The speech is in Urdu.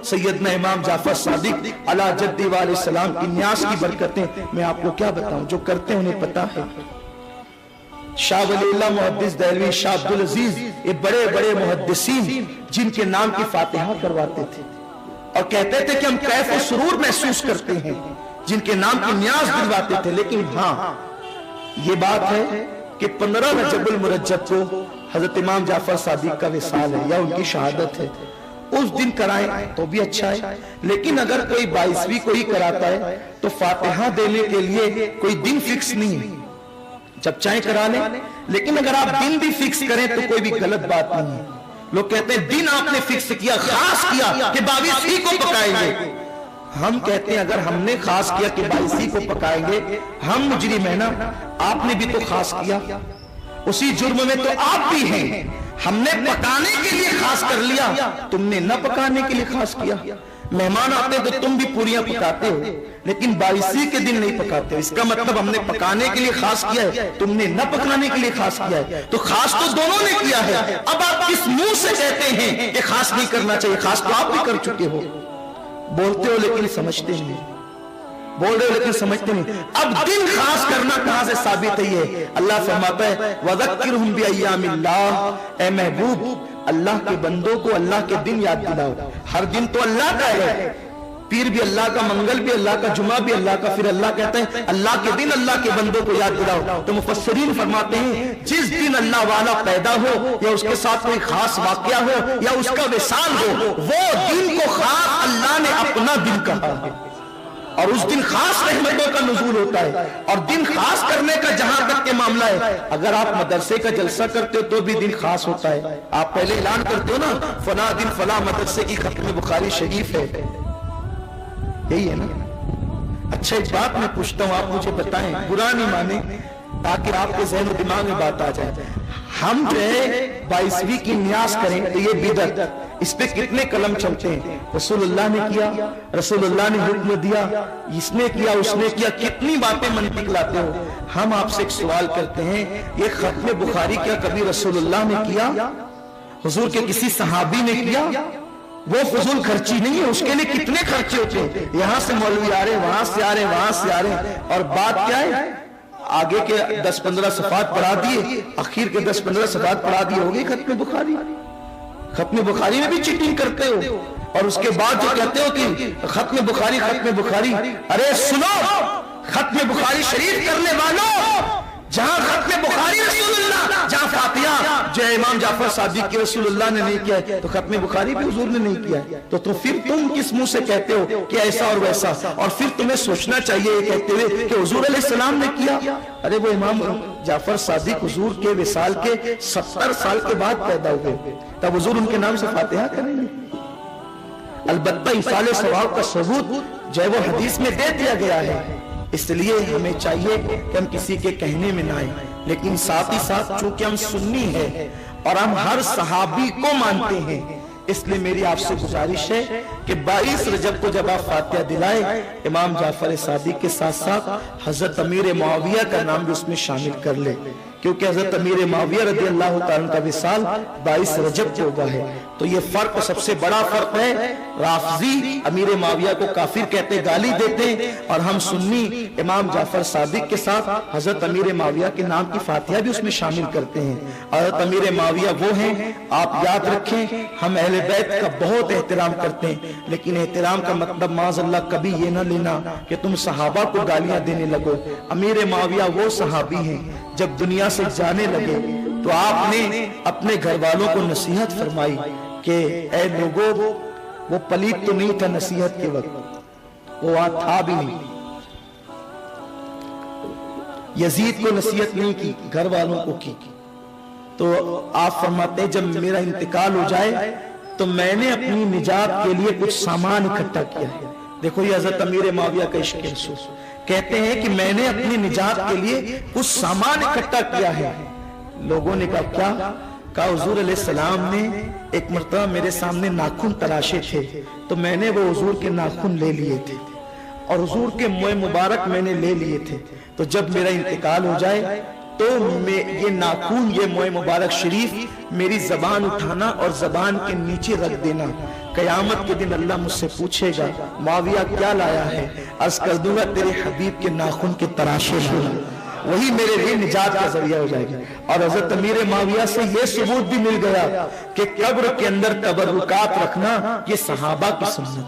سیدنا امام جعفر صادق علی جدی علیہ السلام کی نیاز کی برکتیں میں آپ کو کیا بتاؤں، جو کرتے ہیں انہیں پتا ہے۔ شاہ ولی اللہ محدث دہلوی، شاہ عبدالعزیز، یہ بڑے بڑے محدثین جن کے نام کی فاتحہ کرواتے تھے اور کہتے تھے کہ ہم کیف و سرور محسوس کرتے ہیں، جن کے نام کی نیاز دلواتے تھے۔ لیکن ہاں یہ بات ہے کہ 15 رجب المرجب کو حضرت امام جعفر صادق کا وصال ہے یا ان کی شہادت ہے، اس دن کرائیں تو بھی اچھا ہے۔ لیکن اگر کوئی 22ویں کو ہی کراتا ہے تو فاتحہ دینے کے لیے کوئی دن فکس نہیں ہے، جب چاہیں کرا لیں۔ لیکن اگر آپ دن بھی فکس کریں تو کوئی بھی غلط بات نہیں ہے۔ لوگ کہتے ہیں دن آپ نے فکس کیا، خاص کیا کہ 22ویں کو پکائیں گے۔ ہم کہتے ہیں اگر ہم نے خاص کیا کہ 22ویں کو پکائیں گے، ہم مجرم ہیں نا، آپ نے بھی تو خاص کیا، اسی جرم میں تو آپ بھی ہیں۔ ہم نے پکانے کے لیے خاص کر لیا، تم نے نہ پکانے کے لیے خاص کیا۔ مہمان آتے تو تم بھی پوریاں پکاتے ہو لیکن 22ویں کے دن نہیں پکاتے، اس کا مطلب ہم نے پکانے کے لیے خاص کیا ہے، تم نے نہ پکانے کے لیے خاص کیا ہے۔ تو خاص تو دونوں نے کیا ہے، اب آپ کس منہ سے کہتے ہیں کہ خاص نہیں کرنا چاہیے؟ خاص تو آپ بھی کر چکے ہو، بولتے ہو لیکن سمجھتے نہیں، بول رہے ہو لیکن سمجھتے نہیں۔ اب دن خاص کرنا کہاں سے ثابت ہے؟ یہ اللہ فرماتا ہے وَذَكِّرْهُمْ بِأَيَّامِ اللَّهِ، اے محبوب اللہ کے بندوں کو اللہ کے دن یاد دلاؤ۔ ہر دن تو اللہ کا ہے، پیر بھی اللہ کا، منگل بھی اللہ کا، جمعہ بھی اللہ کا، پھر اللہ کہتے ہیں اللہ کے دن اللہ کے بندوں کو یاد دلاؤ۔ تو مفسرین فرماتے ہیں جس دن اللہ والا پیدا ہو یا اس کے ساتھ کوئی خاص واقعہ ہو یا اس کا وصال ہو، وہ دن کو خاص اللہ نے اپنا دن کہا ہے، اور اس دن خاص رحمتوں کا نزول ہوتا ہے۔ اور دن خاص کرنے کا جہاں تک کے معاملہ ہے، اگر آپ مدرسے کا جلسہ کرتے ہو تو بھی دن خاص ہوتا ہے۔ آپ پہلے اعلان کرتے ہو نا فلاں دن فلاں مدرسے کی ختم بخاری شریف ہے، یہی ہے نا؟ اچھا ایک بات میں پوچھتا ہوں، آپ مجھے بتائیں، برا نہیں مانیں تاکہ آپ کے ذہن و دماغ میں بات آ جائے، ہم جو ہے 22ویں کی نیاز کریں تو یہ بدعت، اس پہ کتنے قلم چلتے ہیں؟ رسول اللہ نے کیا، رسول اللہ نے حکم دیا، اس نے کیا، اس نے کیا، کتنی باتیں منطق لاتے ہو۔ ہم آپ سے ایک سوال کرتے ہیں، یہ ختم بخاری کیا کبھی رسول اللہ نے کیا؟ حضور کے کسی صحابی نے کیا؟ وہ فضول خرچی نہیں ہے، اس کے لیے کتنے خرچے ہوتے ہیں، یہاں سے مولوی آ رہے، وہاں سے آ رہے، وہاں سے آ رہے، اور بات کیا ہے؟ آگے کے 10-15 صفحات پڑھا دیے، اخیر کے 10-15 صفحات پڑھا دیے، ہو گئی ختم بخاری۔ ختم بخاری میں بھی چیٹنگ کرتے ہو، اور اس کے بعد جو کہتے ہو کہ ختم بخاری ختم بخاری، ارے سنو، ختم بخاری شریف کرنے والوں، جہاں ختم بخاری رسول اللہ، جہاں فاتحہ جو امام جعفر صادق کی رسول اللہ نے نہیں کیا ہے تو ختم بخاری بھی حضور نے نہیں کیا ہے، تو پھر تم کس منہ سے کہتے ہو کہ ایسا اور ویسا؟ اور پھر تمہیں سوچنا چاہیے یہ کہتے ہوئے کہ حضور علیہ السلام نے کیا۔ ارے وہ امام جعفر صادق حضور کے وصال کے 70 سال کے بعد پیدا ہوئے، تب حضور ان کے نام سے فاتحہ کریں گے؟ البتہ ایصال ثواب کا ثبوت جو ہے وہ حدیث میں دے دیا گیا ہے، اس لیے ہمیں چاہیے کہ ہم کسی کے کہنے میں نہ آئیں، لیکن ساتھ ہی ساتھ چونکہ ہم سنی ہیں اور ہم ہر صحابی کو مانتے ہیں، اس لیے میری آپ سے گزارش ہے کہ 22 رجب کو جب آپ فاتحہ دلائیں، امام جعفر صادق کے ساتھ ساتھ حضرت امیر معاویہ کا نام بھی اس میں شامل کر لیں، کیونکہ حضرت امیر معاویہ رضی اللہ تعالیٰ کا وصال 22 رجب کو ہوا ہے۔ تو یہ فرق سب سے بڑا فرق ہے، رافضی امیر معاویہ کو کافر کہتے، گالی دیتے، اور ہم سنی امام جعفر صادق کے ساتھ حضرت امیر معاویہ کے نام کی فاتحہ بھی اس میں شامل کرتے ہیں۔ حضرت امیر معاویہ وہ ہیں، آپ یاد رکھیں، ہم اہل بیت کا بہت احترام کرتے ہیں، لیکن احترام کا مطلب معاذ اللہ کبھی یہ نہ لینا کہ تم صحابہ کو گالیاں دینے لگو۔ امیر معاویہ وہ صحابی ہیں جب دنیا سے جانے لگے تو آپ نے اپنے گھر والوں کو نصیحت فرمائی کہ اے لوگوں، وہ پلیت تو نہیں تھا نصیحت کے وقت، وہ وہاں تھا بھی نہیں، یزید کو نصیحت نہیں کی، گھر والوں کو کی۔ تو آپ فرماتے ہیں جب میرا انتقال ہو جائے تو میں نے اپنی نجات کے لیے کچھ سامان اکٹھا کیا ہے۔ دیکھو یہ حضرت امیر معاویہ کا عشق رسول، کہتے ہیں کہ میں نے اپنی نجات کے لیے کچھ سامان اکٹھا کیا ہے۔ لوگوں نے کہا کیا؟ کہا حضور علیہ السلام نے ایک مرتبہ میرے سامنے ناخن تراشے تھے تو میں نے وہ حضور کے ناخن لے لیے تھے اور حضور کے منہ مبارک میں نے لے لیے تھے، تو جب میرا انتقال ہو جائے تو یہ ناخون، یہ موئے مبارک شریف میری زبان اٹھانا اور زبان کے نیچے رکھ دینا. قیامت کے دن اللہ مجھ سے پوچھے گا معاویہ کیا لایا ہے؟ عرض کر دوں گا تیرے حبیب کے ناخن کے تراشے لایا. وہی میرے لیے نجات کا ذریعہ ہو جائے گا. اور حضرت امیر معاویہ سے یہ ثبوت بھی مل گیا کہ قبر کے اندر تبرکات رکھنا یہ صحابہ کی سنت.